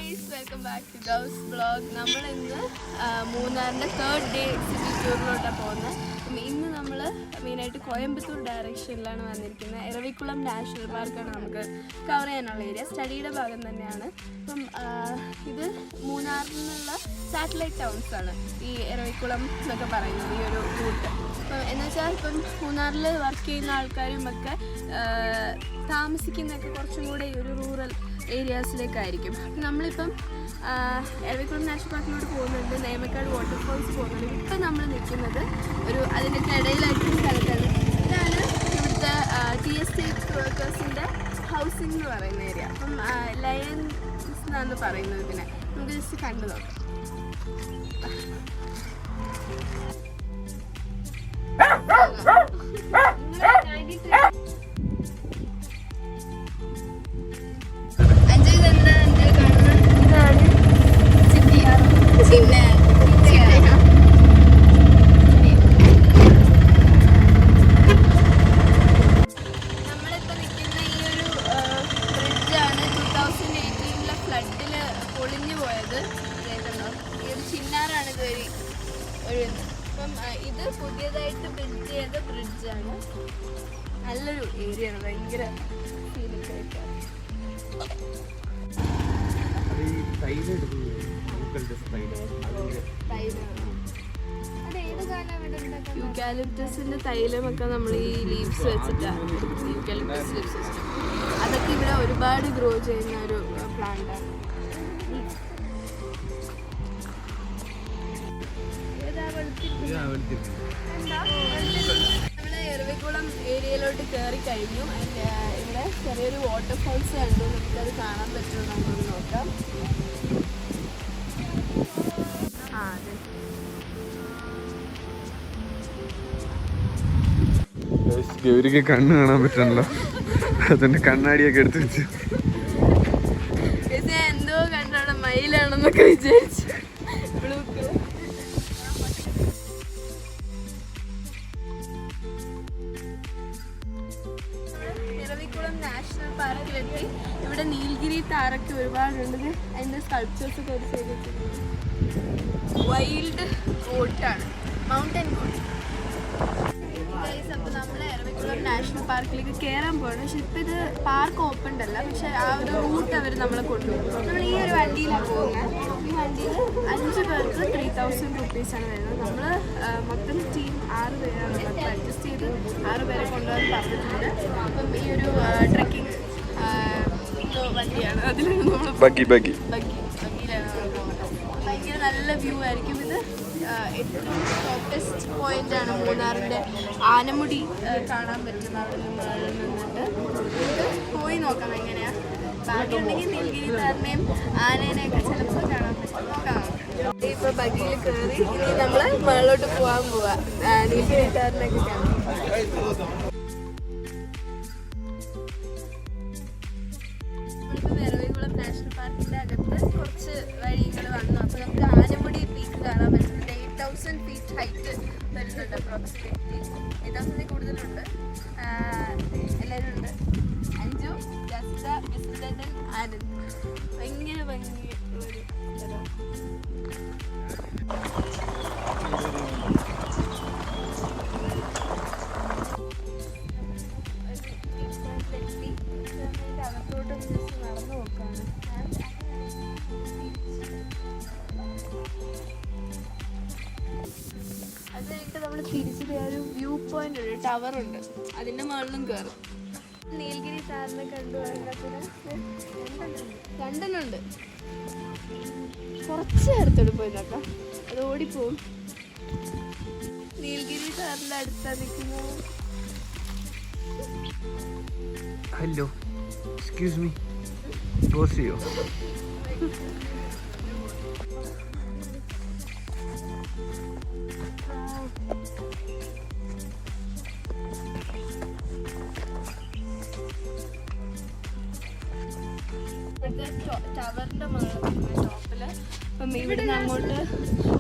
Guys, welcome back to ഗൗസ് vlog. നമ്മൾ ഇന്ന് മൂന്നാറിൻ്റെ 3rd ഡേ എക്സിബിറ്റ് ടൂറിലോട്ടാണ് പോകുന്നത്. അപ്പം ഇന്ന് നമ്മൾ മെയിനായിട്ട് കോയമ്പത്തൂർ ഡയറക്ഷനിലാണ് വന്നിരിക്കുന്നത്. എരവിക്കുളം നാഷണൽ പാർക്കാണ് നമുക്ക് കവർ ചെയ്യാനുള്ള ഏരിയ. സ്റ്റഡിയുടെ ഭാഗം തന്നെയാണ്. അപ്പം ഇത് മൂന്നാറിൽ നിന്നുള്ള സാറ്റലൈറ്റ് ടൗൺസാണ് ഈ എരവിക്കുളം എന്നൊക്കെ പറയുന്നത്, ഈ ഒരു റൂട്ട്. അപ്പം എന്നുവെച്ചാൽ ഇപ്പം മൂന്നാറിൽ വർക്ക് ചെയ്യുന്ന ആൾക്കാരും ഒക്കെ താമസിക്കുന്നതൊക്കെ കുറച്ചും കൂടെ ഈ ഒരു റൂറൽ ഏരിയാസിലേക്കായിരിക്കും. നമ്മളിപ്പം എരവിക്കുളം നാഷണൽ പാർക്കിലോട്ട് പോകുന്നുണ്ട്, നേമക്കാട് വാട്ടർഫോൾസ് പോകുന്നുണ്ട്. ഇപ്പം നമ്മൾ നിൽക്കുന്നത് അതിൻ്റെ ഇടയിലായിട്ടുള്ള സ്ഥലത്താണ്. ഇതാണ് ഇവിടുത്തെ TST വർക്കേഴ്സിൻ്റെ ഹൗസിംഗ് എന്ന് പറയുന്ന ഏരിയ. അപ്പം ലയൻസ് എന്നാണ് പറയുന്നത് ഇതിനെ. നമുക്ക് ജസ്റ്റ് കണ്ടു നോക്കാം. ഇത് പുതിയതായിട്ട് ബിൽഡ് ചെയ്ത ബ്രിഡ്ജാണ്. നല്ലൊരു ഏരിയയാണ്, ഭയങ്കര ഫീലിംഗ് ആയിട്ടാണ്. യൂക്കാലിപ്റ്റസിന്റെ തൈലമൊക്കെ നമ്മൾ ഈ ലീവ്സ് വെച്ചിട്ടാണ്, യൂക്കാലിപ്റ്റസ് ലീവ്സ് വെച്ചിട്ട് അതൊക്കെ ഇവിടെ ഒരുപാട് ഗ്രോ ചെയ്യുന്ന ഒരു പ്ലാന്റാണ്. നമ്മള് എരവിക്കുളം ഏരിയയിലോട്ട് കയറി കഴിഞ്ഞു. ഇവിടെ ചെറിയൊരു വാട്ടർഫോൾസ് കണ്ടു. നമുക്കത് കാണാൻ പറ്റുമോ നമുക്കൊന്ന് നോക്കാം. അതെ, ഗൗരിക്ക് കണ്ണ് കാണാൻ പറ്റണല്ലോ, അതിന്റെ കണ്ണാടിയൊക്കെ എടുത്ത് വെച്ചു. എന്തോ കണ്ടോടെ മയിലാണെന്നൊക്കെ വിചാരിച്ചു. നാഷണൽ പാർക്കിലെത്തി. ഇവിടെ നീൽഗിരി താറൊക്കെ ഒരുപാടുണ്ട്. അതിൻ്റെ സ്കൾപ്ചേഴ്സ് ഒക്കെ ഒരു സൈഡ് വെച്ചിട്ടുണ്ട്. വൈൽഡ് ഓട്ടാണ്, മൗണ്ടൻ ഓട്ട്. അപ്പോൾ നമ്മൾ എരവിക്കുളം നാഷണൽ പാർക്കിലേക്ക് കയറാൻ പോകണം. പക്ഷെ ഇപ്പം ഇത് പാർക്ക് ഓപ്പൺ അല്ല, പക്ഷെ ആ ഒരു റൂട്ട് അവർ നമ്മളെ കൊണ്ടുപോകും. നമ്മൾ ഈ ഒരു വണ്ടിയിലാണ് പോകുന്നത്. ഈ വണ്ടിയിൽ 5 പേർക്ക് 3000 rupees-ആണ് വരുന്നത്. നമ്മൾ മൊത്തം ടീം 6 പേരാണ്. അപ്പോൾ അഡ്ജസ്റ്റ് ചെയ്ത് 6 പേരെ കൊണ്ടുപോകാൻ പറഞ്ഞിട്ടുണ്ട്. അപ്പം ഈ ഒരു ട്രക്കിംഗ് വണ്ടിയാണ്, അതിലാണ് നമ്മൾ ബഗ്ഗിയിലാണ് പോകുന്നത്. ഭയങ്കര നല്ല വ്യൂ ആയിരിക്കും. ഇത് ഏറ്റവും ടോപ്പസ്റ്റ് പോയിന്റാണ് മൂന്നാറിൻ്റെ. ആനമുടി കാണാൻ പറ്റുന്ന അവിടെ നിന്നിട്ട് പോയി നോക്കാം എങ്ങനെയാണ്. ബാക്കിയുണ്ടെങ്കിൽ നീലഗിരി താറിനെയും ആനേനെയൊക്കെ ചിലപ്പോൾ കാണാൻ പറ്റും. നോക്കാം. ഇപ്പോൾ ബഗ്ഗിയിൽ കയറി ഇനി നമ്മൾ മുകളിലോട്ട് പോകാൻ പോവാം. നീലഗിരി താറിനൊക്കെ കാണാം. എരവിക്കുളം നാഷണൽ പാർക്കിൻ്റെ അകത്ത് കുറച്ച് വഴികൾ വന്നു. അപ്പോൾ നമുക്ക് ആനമുടി പീക്ക് കാണാൻ പറ്റുന്നുണ്ട്. 8000 feet ഹൈറ്റ് വരുന്നുണ്ട്. അപ്രോക്സിമേറ്റ്ലി 8000 കൂടുതലുണ്ട്. എല്ലാവരും ഉണ്ട്. അഞ്ജു, ജസ്ത, വിസ്തൻ, ആനന്ദ്. ഭയങ്കര ഭംഗി ഒരു സ്ഥലം. അകത്തോട്ട് ജസ്റ്റ് നടന്നു നോക്കാണ്. അത് കഴിഞ്ഞിട്ട് നമ്മൾ തിരിച്ചിട്ട് ഒരു വ്യൂ പോയിന്റ് ഉണ്ട്, ടവറുണ്ട്. അതിൻ്റെ മുകളിലും കയറും. നീലഗിരി താറിനെ കണ്ടു. രണ്ടെണ്ണുണ്ട്. കുറച്ച് നേരത്തോട് പോയി നോക്കാം, അത് ഓടിപ്പോവും. നീലഗിരി താറിൻ്റെ അടുത്താണ് നിൽക്കുന്നത്. ഹലോ, എക്സ്ക്യൂസ് മീ, പോസ് ചെയ്യോ? ടവറിൻ്റെ ടോപ്പില്. അപ്പം ഇവിടുന്ന് അങ്ങോട്ട്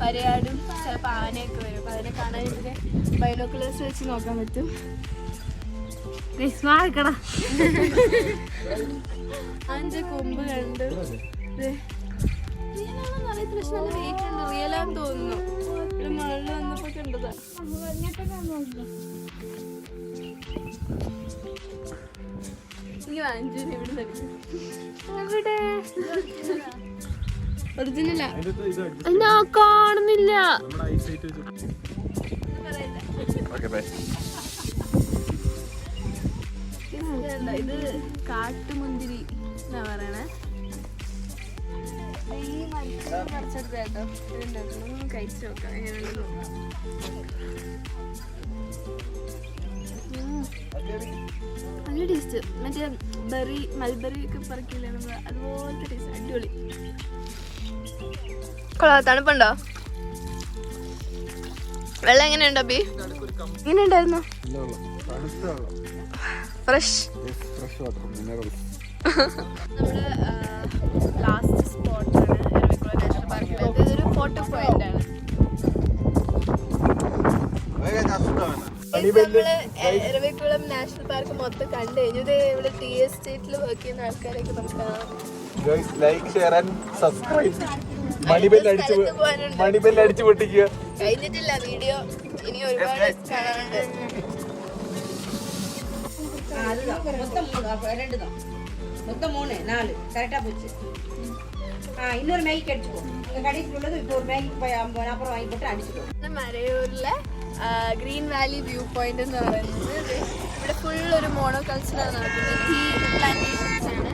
വരയാടും ചിലപ്പോൾ ആനയൊക്കെ വരും. അപ്പം അതിനെ കാണാൻ ഇതിനെ ബൈനോക്കുലേഴ്സ് വെച്ച് നോക്കാൻ പറ്റും. അതിന്റെ കൊമ്പ് കണ്ട് റിയലാണെന്ന് അറിയത്തില്ല, പക്ഷെ നല്ല വെയിറ്റ് ഉണ്ട്. റിയലാന്ന് തോന്നുന്നു. ഇവിടെ മുകളിൽ വന്നപ്പോ കണ്ടതാ. ഇനി വാങ്ങിച്ചു ഇവിടെ എവിടെ ഒറിജിനലാ ഞാൻ കാണുന്നില്ല. ഇത് കാട്ടുമുന്തിരി എന്നാ പറയണേ. ഈ മനുഷ്യൻ പറിച്ചെടുത്ത കേട്ടോ. ഇതുണ്ടാക്കണം, കഴിച്ചു നോക്കാം എങ്ങനെയുണ്ടെന്ന് നോക്കാം. നല്ല ടേസ്റ്റ്. മറ്റേ ബെറി മൽബറി ഒക്കെ പറിക്കില്ലേ നമ്മൾ, അതുപോലത്തെ ടേസ്റ്റ്. അടിപൊളി. തണുപ്പുണ്ടോ? വെള്ളം എങ്ങനെയുണ്ടോ ബി? എങ്ങനെ ഉണ്ടായിരുന്നു? ഫ്രഷ്. നമ്മുടെ ലാസ്റ്റ് സ്പോട്ടാണ് എരവിക്കുളം നാഷണൽ പാർക്കിൽ. ഇതൊരു ഫോട്ടോ പോയിന്റ് ആണ്. നമ്മള് എരവിക്കുളം നാഷണൽ പാർക്ക് മൊത്തം കണ്ടു കഴിഞ്ഞു. ഇത് ഇവിടെ ടി എസ്റ്റേറ്റിൽ വർക്ക് ചെയ്യുന്ന ആൾക്കാരൊക്കെ നമുക്ക് കാണാം. Like share and subscribe. മണിബെൽ അടിച്ചു പൊട്ടിക്കുക. കഴിഞ്ഞിട്ടില്ല വീഡിയോ, ഇനി ഒരുപാട് കാണാനുണ്ട്. மொத்தம் 3 4 கரெக்டா போச்சு. இன்னொரு மேகி அடிச்சுக்கோ. கடைசியில் உள்ளது இப்போ ஒரு மேகி அப்புறம் வாங்கி போட்டு அடிச்சுக்கோ. മരയൂരിലെ ഗ്രീൻ വാലി വ്യൂ പോയിന്റ് എന്ന് പറയുന്നത് ഇവിടെ ഫുൾ ഒരു മോണോകൾച്ചറാണ് നടക്കുന്നത്. ടീ പ്ലാന്റേഷൻസ് ആണ്.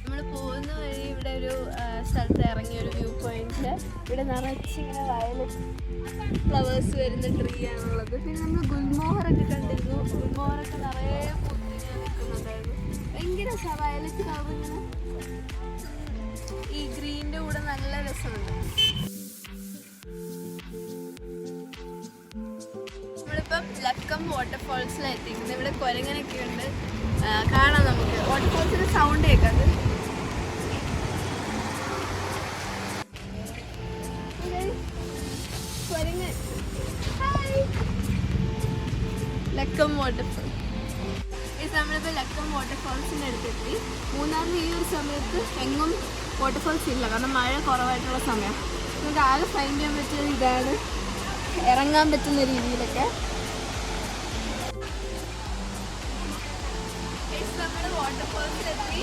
നമ്മൾ പോകുന്ന വഴി ഇവിടെ ഒരു സ്ഥലത്ത് ഇറങ്ങിയ ഒരു വ്യൂ പോയിന്റ്. ഇവിടെ നിറച്ചിങ്ങനെ വയലറ്റ് ഫ്ലവേഴ്സ് വരുന്ന ട്രീ ആണുള്ളത്. പിന്നെ നമ്മൾ ഗുൽമോഹറൊക്കെ കണ്ടിരുന്നു. ഗുൽമോഹറൊക്കെ നിറയെ പൂത്തിങ്ങനെ നിൽക്കുന്നുണ്ടായിരുന്നു. ഭയങ്കര വയലറ്റ് കളർ ഇങ്ങനെ ഈ ഗ്രീനിന്റെ കൂടെ നല്ല രസമുണ്ട്. നമ്മളിപ്പം ലക്കം വാട്ടർഫോൾസിലെത്തിക്കുന്നത്. ഇവിടെ കുരങ്ങനൊക്കെ ഉണ്ട്, കാണാം നമുക്ക്. വാട്ടർഫോൾസിന്റെ സൗണ്ട് കേൾക്കാം. ലക്കം വാട്ടർഫോൾ. നമ്മളിപ്പോൾ ലക്കം വാട്ടർഫോൾസിൻ്റെ അടുത്തെത്തി. മൂന്നാറിൽ ഈ ഒരു സമയത്ത് എങ്ങും വാട്ടർഫോൾസ് ഇല്ല, കാരണം മഴ കുറവായിട്ടുള്ള സമയം. നമുക്ക് ആകെ ഫൈൻഡ് ചെയ്യാൻ പറ്റിയത് ഇതാണ്, ഇറങ്ങാൻ പറ്റുന്ന രീതിയിലൊക്കെ. നമ്മൾ വാട്ടർഫോൾസിലെത്തി.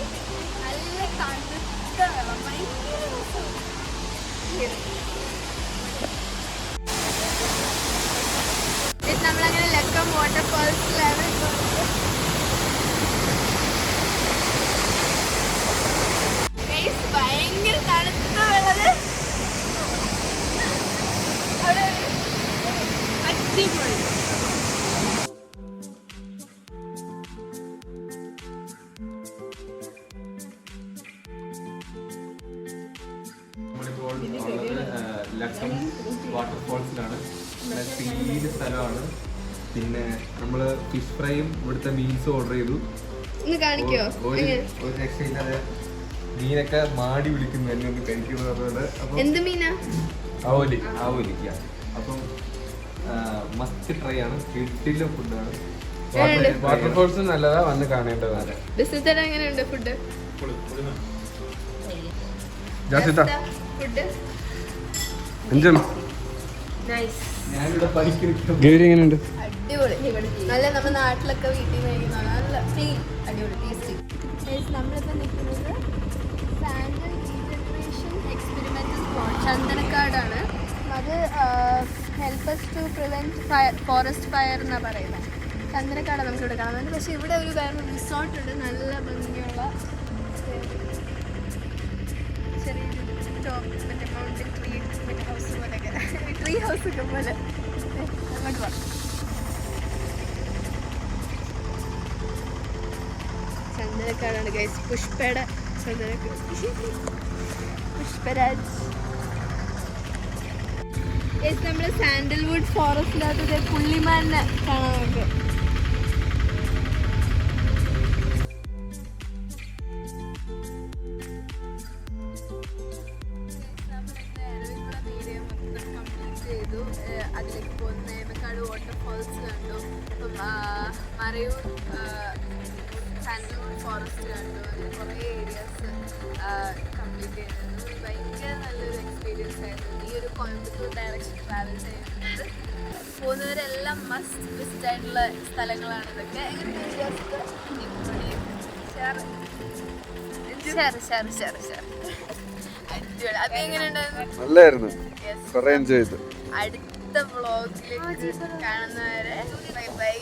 നല്ല തണുത്ത വെള്ളം, ഭയങ്കര രസം. നമ്മളങ്ങനെ ലക്കം വാട്ടർഫോൾസിലാണ്. ഭയങ്കര തണുത്ത വെള്ളത്. അവിടെ അടിപൊളി. ലക്കം വാട്ടർഫോൾസിലാണ്. ക്ലീൻ സ്ഥലമാണ്. പിന്നെ നമ്മള് ഫിഷ് ഫ്രൈയും ഇവിടുത്തെ മീൽസ് ഓർഡർ ചെയ്തു. ഒരു രക്ഷയില്ലാതെ മീനൊക്കെ മാടി വിളിക്കുന്നു എന്നെ ഒന്ന് കഴിക്കുന്നത് പറഞ്ഞത്. എന്ത് മീനാ? ആവോലിക്ക. അപ്പം മസ്റ്റ് ട്രൈ ആണ്. കിട്ടില്ല ഫുഡാണ്. വാട്ടർഫോൾസ് നല്ലതാ, വന്ന് കാണേണ്ടതാണ്. എങ്ങനെയുണ്ട് ഫുഡ്? ഗൗരി എങ്ങനെയുണ്ട്? അടിപൊളി. നല്ല നമ്മുടെ നാട്ടിലൊക്കെ വീട്ടിൽ നിന്ന് കഴിക്കുന്ന നല്ല ക്ലീൻ, അടിപൊളി ടേസ്റ്റി. നമ്മളിപ്പോൾ നിൽക്കുന്നത് സാൻഡൽ റീജനറേഷൻ എക്സ്പെരിമെന്റൽ സ്പോട്ട് ചന്ദനക്കാടാണ്. അത് help to prevent forest fire എന്നാണ് പറയുന്നത്. ചന്ദനക്കാടാണ് നമുക്കിവിടെ കാണാൻ പറ്റും. പക്ഷേ ഇവിടെ ഒരു വേറെ റിസോർട്ടുണ്ട്, നല്ല ഭംഗിയുള്ള ചെറിയൊരു ടോപ്പ്, മറ്റേ മൗണ്ടൻ ട്രീ മറ്റേ ഹൗസ് പോലെയൊക്കെ, ട്രീ ഹൗസൊക്കെ പോലെ. അങ്ങോട്ട് പോകാം. ചന്ദനക്കാടാണ് ഗൈസ്. പുഷ്പയുടെ ചന്ദനക്കാട്, പുഷ്പരാജ്. ഗൈസ് നമ്മൾ സാൻഡൽവുഡ് ഫോറസ്റ്റിനകത്ത് പുള്ളിമാനെ കാണാൻ നമുക്ക്. അതിലേക്ക് പോകുന്ന നേമക്കാട് വാട്ടർഫോൾസ് കണ്ടു. അപ്പം മറയൂർ സാൻഡൽവുഡ് ഫോറസ്റ്റ് കണ്ടു, അങ്ങനെ കുറേ ഏരിയാസ് കംപ്ലീറ്റ് ചെയ്തിരുന്നു. ഭയങ്കര നല്ലൊരു എക്സ്പീരിയൻസ് ആയിരുന്നു ഈ ഒരു കോയമ്പത്തൂർ ഡയറക്ഷൻ ട്രാവൽ ചെയ്യുന്നത്. പോകുന്നവരെല്ലാം മസ്റ്റ് വിസിറ്റ് ആയിട്ടുള്ള സ്ഥലങ്ങളാണ് ഇതൊക്കെ. അടിപൊളി. അത് എങ്ങനെയുണ്ടായിരുന്നു? നല്ലായിരുന്നു, കുറെ എൻജോയ് ചെയ്തു. അടുത്ത വ്ളോഗിലേക്ക് കാണുന്നവരെ ബൈ ബൈ.